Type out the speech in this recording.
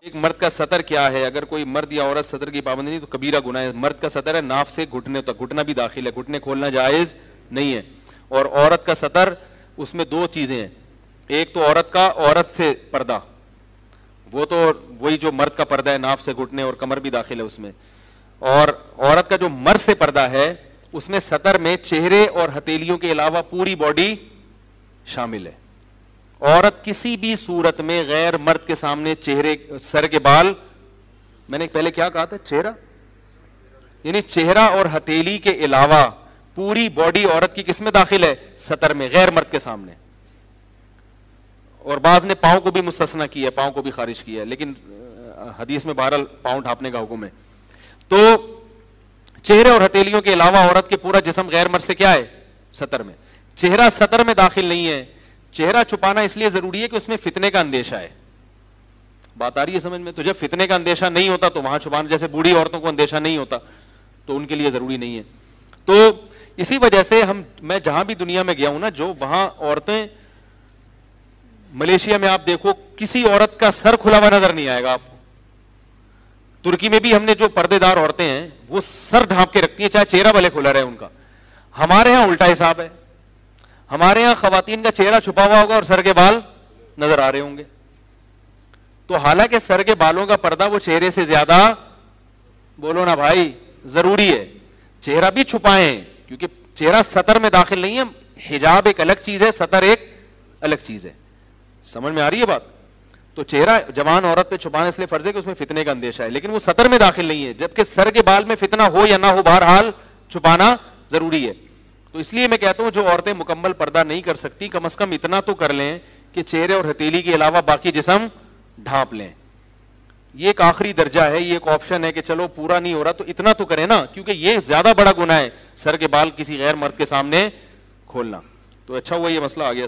ایک مرد کا سطر کیا ہے؟ اگر کوئی مرد یا عورت سطر کی پابندی نہیں تو کبیرہ گناہ ہے. مرد کا سطر ہے ناف سے گھٹنے تک, گھٹنا بھی داخل ہے, گھٹنے کھولنا جائز نہیں ہے. اور عورت کا سطر, اس میں دو چیزیں ہیں, ایک تو عورت کا عورت سے پردہ, وہ تو وہی جو مرد کا پردہ ہے, ناف سے گھٹنے اور کمر بھی داخل ہے اس میں. اور عورت کا جو مرد سے پردہ ہے اس میں سطر میں چہرے اور ہتھیلیوں کے علاوہ پوری باڈی شامل ہے. عورت کسی بھی صورت میں غیر مرد کے سامنے چہرے, سر کے بال, میں نے پہلے کیا کہا تھا, چہرہ یعنی چہرہ اور ہتھیلی کے علاوہ پوری باڈی عورت کی کس میں داخل ہے؟ سطر میں, غیر مرد کے سامنے. اور بعض نے پاؤں کو بھی مستثنا کیا ہے, پاؤں کو بھی خارج کیا ہے, لیکن حدیث میں بہرحال پاؤں ڈھانپنے کا حکم ہے. تو چہرے اور ہتھیلیوں کے علاوہ عورت کے پورا جسم غیر مرد سے کیا ہے؟ سطر میں. چہرہ سطر میں داخل نہیں ہے. چہرہ چھپانا اس لیے ضروری ہے کہ اس میں فتنے کا اندیشہ ہے. بات آ رہی ہے سمجھ میں؟ تو جب فتنے کا اندیشہ نہیں ہوتا تو وہاں چھپانا, جیسے بوڑھی عورتوں کو اندیشہ نہیں ہوتا تو ان کے لیے ضروری نہیں ہے. تو اسی وجہ سے میں جہاں بھی دنیا میں گیا ہوں نا, جو وہاں عورتیں, ملیشیا میں آپ دیکھو کسی عورت کا سر کھلا ہوا نظر نہیں آئے گا آپ کو. ترکی میں بھی ہم نے جو پردے دار عورتیں ہیں وہ سر ڈھانپ کے رکھتی ہیں چاہے چہرہ بھلے کھلا رہے ان کا. ہمارے ہاں الٹا حساب ہے, ہمارے ہاں خواتین کا چہرہ چھپا ہوا ہوگا اور سر کے بال نظر آ رہے ہوں گے. تو حالانکہ سر کے بالوں کا پردہ وہ چہرے سے زیادہ, بولو نا بھائی, ضروری ہے. چہرہ بھی چھپائیں کیونکہ چہرہ سطر میں داخل نہیں ہے. حجاب ایک الگ چیز ہے, سطر ایک الگ چیز ہے. سمجھ میں آ رہی ہے بات؟ تو چہرہ جوان عورت پہ چھپانا اس لیے فرض ہے کہ اس میں فتنے کا اندیشہ ہے, لیکن وہ سطر میں داخل نہیں ہے, جبکہ سر کے بال میں فتنہ ہو یا نہ ہو بہرحال چھپانا ضروری ہے. تو اس لیے میں کہتا ہوں جو عورتیں مکمل پردہ نہیں کر سکتی کم از کم اتنا تو کر لیں کہ چہرے اور ہتھیلی کے علاوہ باقی جسم ڈھانپ لیں. یہ ایک آخری درجہ ہے, یہ ایک آپشن ہے کہ چلو پورا نہیں ہو رہا تو اتنا تو کریں نا, کیونکہ یہ زیادہ بڑا گناہ ہے سر کے بال کسی غیر مرد کے سامنے کھولنا. تو اچھا ہوا یہ مسئلہ آ گیا.